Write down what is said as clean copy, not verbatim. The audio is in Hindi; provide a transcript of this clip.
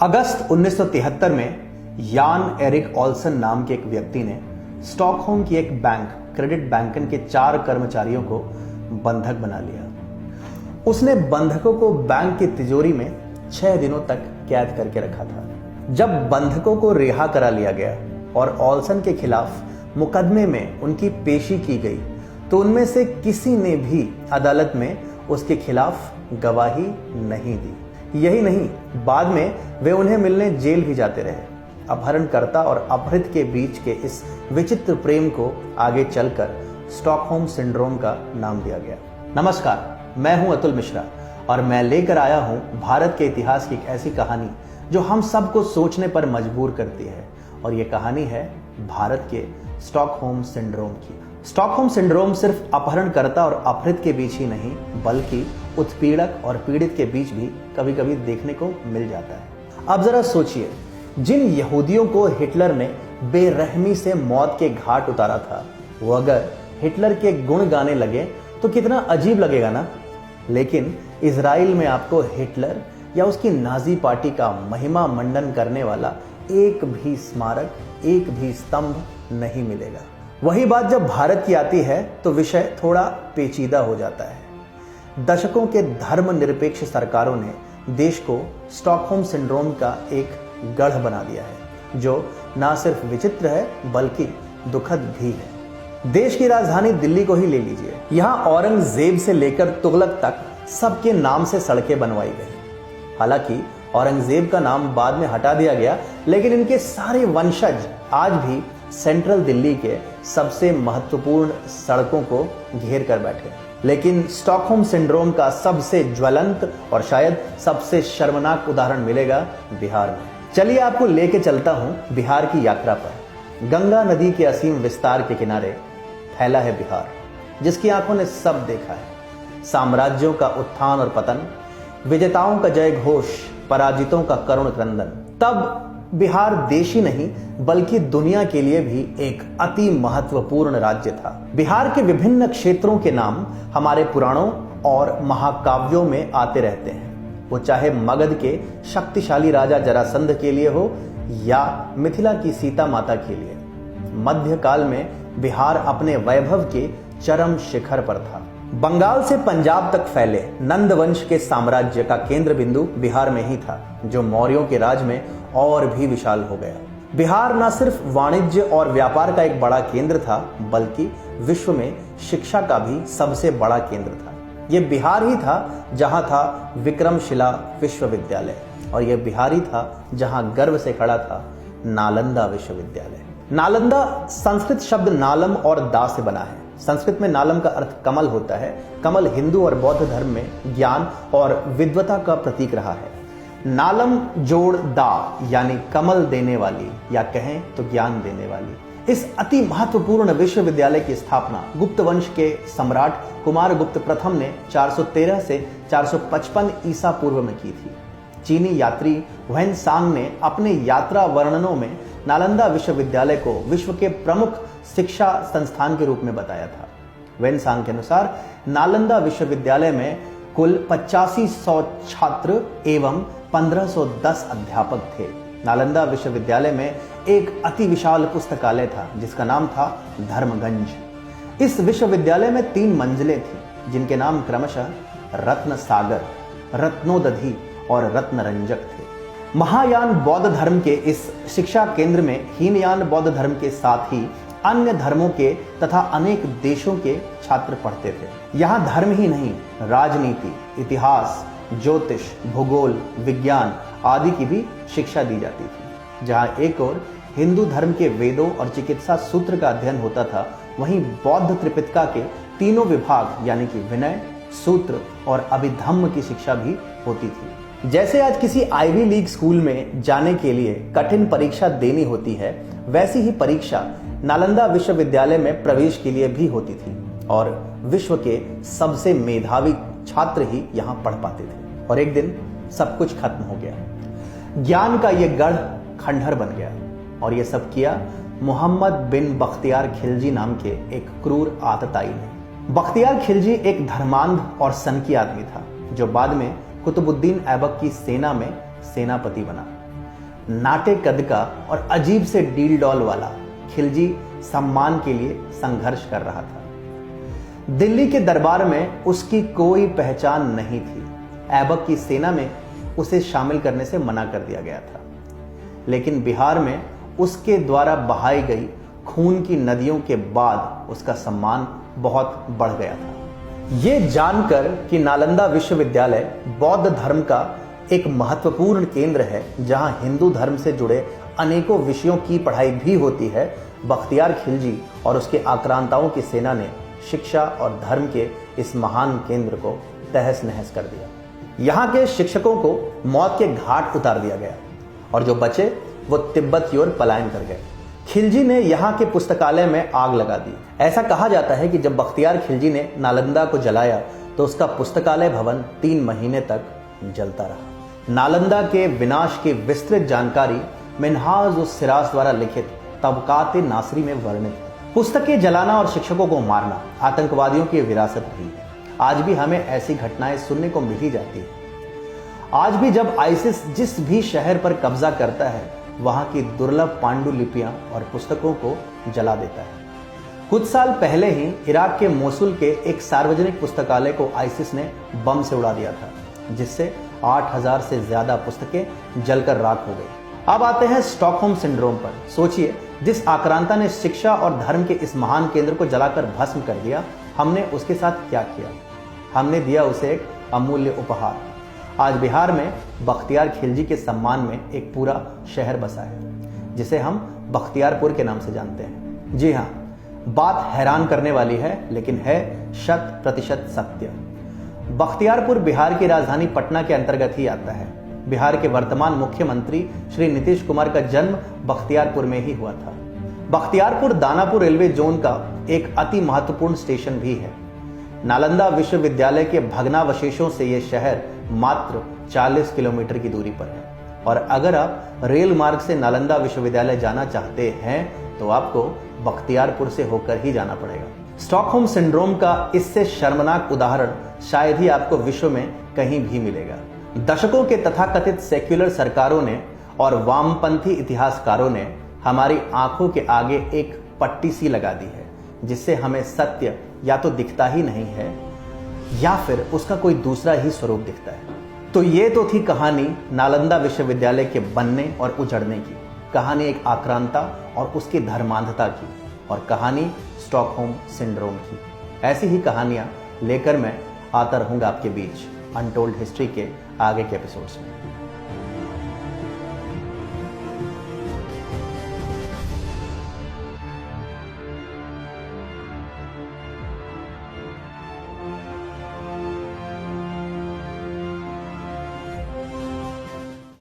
अगस्त 1973 में यान एरिक ओल्सन नाम के एक व्यक्ति ने स्टॉकहोम की एक बैंक क्रेडिट बैंकन के 4 कर्मचारियों को बंधक बना लिया। उसने बंधकों को बैंक की तिजोरी में 6 दिनों तक कैद करके रखा था। जब बंधकों को रिहा करा लिया गया और ओल्सन के खिलाफ मुकदमे में उनकी पेशी की गई तो उनमें से किसी ने भी अदालत में उसके खिलाफ गवाही नहीं दी। यही नहीं, बाद में वे उन्हें मिलने जेल भी जाते रहे। अपहरणकर्ता और अपहृत के बीच के इस विचित्र प्रेम को आगे चलकर स्टॉकहोम सिंड्रोम का नाम दिया गया। नमस्कार, मैं हूं अतुल मिश्रा और मैं लेकर आया हूं भारत के इतिहास की एक ऐसी कहानी जो हम सबको सोचने पर मजबूर करती है, और ये कहानी है भारत के स्टॉकहोम सिंड्रोम की। स्टॉकहोम सिंड्रोम सिर्फ अपहरणकर्ता और अपहृत के बीच ही नहीं, बल्कि उत्पीड़क और पीड़ित के बीच भी कभी कभी देखने को मिल जाता है। अब जरा सोचिए, जिन यहूदियों को हिटलर ने बेरहमी से मौत के घाट उतारा था, वो अगर हिटलर के गुण गाने लगे तो कितना अजीब लगेगा ना। लेकिन इजराइल में आपको हिटलर या उसकी नाजी पार्टी का महिमा मंडन करने वाला एक भी स्मारक, एक भी स्तंभ नहीं मिलेगा। वही बात जब भारत की आती है तो विषय थोड़ा पेचीदा हो जाता है। दशकों के धर्मनिरपेक्ष सरकारों ने देश को स्टॉकहोम सिंड्रोम का एक गढ़ बना दिया है, जो ना सिर्फ विचित्र है बल्कि दुखद भी है। देश की राजधानी दिल्ली को ही ले लीजिए। यहां औरंगजेब से लेकर तुगलक तक सबके नाम से सड़कें बनवाई गई। हालांकि औरंगजेब का नाम बाद में हटा दिया गया, लेकिन इनके सारे वंशज आज भी सेंट्रल दिल्ली के सबसे महत्वपूर्ण सड़कों को घेर कर बैठे। लेकिन स्टॉकहोम सिंड्रोम का सबसे ज्वलंत और शायद सबसे शर्मनाक उदाहरण मिलेगा बिहार में। चलिए आपको लेके चलता हूं बिहार की यात्रा पर। गंगा नदी के असीम विस्तार के किनारे फैला है बिहार, जिसकी आंखों ने सब देखा है। साम्राज्यों का उत्थान और पतन, विजेताओं का जय घोष, पराजितों का करुण क्रंदन। तब बिहार देश ही नहीं बल्कि दुनिया के लिए भी एक अति महत्वपूर्ण राज्य था। बिहार के विभिन्न क्षेत्रों के नाम हमारे पुराणों और महाकाव्यों में आते रहते हैं। वो चाहे मगध के शक्तिशाली राजा जरासंध के लिए हो या मिथिला की सीता माता के लिए। मध्यकाल में बिहार अपने वैभव के चरम शिखर पर था। बंगाल से पंजाब तक फैले नंद वंश के साम्राज्य का केंद्र बिंदु बिहार में ही था, जो मौर्यों के राज में और भी विशाल हो गया। बिहार न सिर्फ वाणिज्य और व्यापार का एक बड़ा केंद्र था, बल्कि विश्व में शिक्षा का भी सबसे बड़ा केंद्र था। यह बिहार ही था जहां था विक्रमशिला विश्वविद्यालय, और यह बिहार ही था जहां गर्व से खड़ा था नालंदा विश्वविद्यालय। नालंदा संस्कृत शब्द नालम और दा से बना है। संस्कृत में नालम का अर्थ कमल होता है। कमल हिंदू और बौद्ध धर्म में ज्ञान और विद्वता का प्रतीक रहा है। नालम जोड़ दा यानी कमल देने वाली, या कहें तो ज्ञान देने वाली। इस अति महत्वपूर्ण विश्वविद्यालय की स्थापना गुप्त वंश के सम्राट कुमारगुप्त प्रथम ने 413 से 455 ईसा पूर्व में की थी। चीनी यात्री ह्वेनसांग ने अपने यात्रा वर्णनों में नालंदा विश्वविद्यालय को विश्व के प्रमुख शिक्षा संस्थान के रूप में बताया था। ह्वेनसांग के अनुसार नालंदा विश्वविद्यालय में कुल 8500 छात्र एवं 1510 अध्यापक थे। नालंदा विश्वविद्यालय में एक अति विशाल पुस्तकालय था जिसका नाम था धर्मगंज। इस विश्वविद्यालय में 3 मंजिलें थीं, जिनके नाम क्रमशः रत्न सागर, रत्नोदधि और रत्नरंजक थे। महायान बौद्ध धर्म के इस शिक्षा केंद्र में हीनयान बौद्ध धर्म के साथ ही अन्य धर्मों के तथा अनेक देशों के छात्र पढ़ते थे। यहाँ धर्म ही नहीं, राजनीति, इतिहास, ज्योतिष, भूगोल, विज्ञान आदि की भी शिक्षा दी जाती थी। जहाँ एक ओर हिंदू धर्म के वेदों और चिकित्सा सूत्र का अध्ययन होता था, वहीं बौद्ध त्रिपिटका के तीनों विभाग यानी कि विनय, सूत्र और अभिधम्म की शिक्षा भी होती थी। जैसे आज किसी आईवी लीग स्कूल में जाने के लिए कठिन परीक्षा देनी होती है, वैसी ही परीक्षा नालंदा विश्वविद्यालय में प्रवेश के लिए भी होती थी, और विश्व के सबसे मेधावी छात्र ही यहाँ पढ़ पाते थे। और एक दिन सब कुछ खत्म हो गया। ज्ञान का ये गढ़ खंडहर बन गया, और ये सब किया मोहम्मद बिन बख्तियार खिलजी नाम के एक क्रूर आतताई ने। बख्तियार खिलजी एक धर्मांध और सनकी आदमी था, जो बाद में कुतुबुद्दीन ऐबक की सेना में सेनापति बना। नाटे कद का और अजीब से डील डॉल वाला खिलजी सम्मान के लिए संघर्ष कर रहा था। दिल्ली के दरबार में उसकी कोई पहचान नहीं थी। ऐबक की सेना में उसे शामिल करने से मना कर दिया गया था, लेकिन बिहार में उसके द्वारा बहाई गई खून की नदियों के बाद उसका सम्मान बहुत बढ़ गया था। ये जानकर कि नालंदा विश्वविद्यालय बौद्ध धर्म का एक महत्वपूर्ण केंद्र है जहां हिंदू धर्म से जुड़े अनेकों विषयों की पढ़ाई भी होती है, बख्तियार खिलजी और उसके आक्रांताओं की सेना ने शिक्षा और धर्म के इस महान केंद्र को तहस नहस कर दिया। यहाँ के शिक्षकों को मौत के घाट उतार दिया गया और जो बचे वो तिब्बत की ओर पलायन कर गए। खिलजी ने यहाँ के पुस्तकालय में आग लगा दी। ऐसा कहा जाता है कि जब बख्तियार खिलजी ने नालंदा को जलाया तो उसका पुस्तकालय भवन 3 महीने तक जलता रहा। नालंदा के विनाश की विस्तृत जानकारी मिन्हाज उस सिराज द्वारा लिखित तबकात नासरी में वर्णित है। पुस्तकें जलाना और शिक्षकों को मारना आतंकवादियों की विरासत रही है। आज भी हमें ऐसी घटनाएं सुनने को मिल ही जाती है। आज भी जब आईसिस जिस भी शहर पर कब्जा करता है वहां की दुर्लभ पांडुलिपियां और पुस्तकों को जला देता है। कुछ साल पहले ही इराक के मोसुल के एक सार्वजनिक पुस्तकालय को आईसिस ने बम से उड़ा दिया था, जिससे 8000 से ज्यादा पुस्तकें जलकर राख हो गई। अब आते हैं स्टॉकहोम सिंड्रोम पर। सोचिए, जिस आक्रांता ने शिक्षा और धर्म के इस महान केंद्र को जलाकर भस्म कर दिया, हमने उसके साथ क्या किया? हमने दिया उसे एक अमूल्य उपहार। आज बिहार में बख्तियार खिलजी के सम्मान में एक पूरा शहर बसा है, जिसे हम बख्तियारपुर के नाम से जानते हैं। जी हाँ, बात हैरान करने वाली है, लेकिन है 100% सत्य। बख्तियारपुर बिहार की राजधानी पटना के अंतर्गत ही आता है। बिहार के वर्तमान मुख्यमंत्री श्री नीतीश कुमार का जन्म बख्तियारपुर में ही हुआ था। बख्तियारपुर दानापुर रेलवे जोन का एक अति महत्वपूर्ण स्टेशन भी है। नालंदा विश्वविद्यालय के भग्नावशेषों से यह शहर मात्र 40 किलोमीटर की दूरी पर है और अगर आप रेल मार्ग से नालंदा विश्वविद्यालय जाना चाहते हैं तो आपको बख्तियारपुर से होकर ही जाना पड़ेगा। स्टॉकहोम सिंड्रोम का इससे शर्मनाक उदाहरण शायद ही आपको विश्व में कहीं भी मिलेगा। दशकों के तथाकथित सेक्युलर सरकारों ने और वामपंथी इतिहासकारों ने हमारी आंखों के आगे एक पट्टी सी लगा दी है, जिससे हमें सत्य या तो दिखता ही नहीं है या फिर उसका कोई दूसरा ही स्वरूप दिखता है। तो ये तो थी कहानी नालंदा विश्वविद्यालय के बनने और उजड़ने की, कहानी एक आक्रांता और उसकी धर्मांधता की, और कहानी स्टॉकहोम सिंड्रोम की। ऐसी ही कहानियां लेकर मैं आता रहूंगा आपके बीच अनटोल्ड हिस्ट्री के आगे के एपिसोड्स में।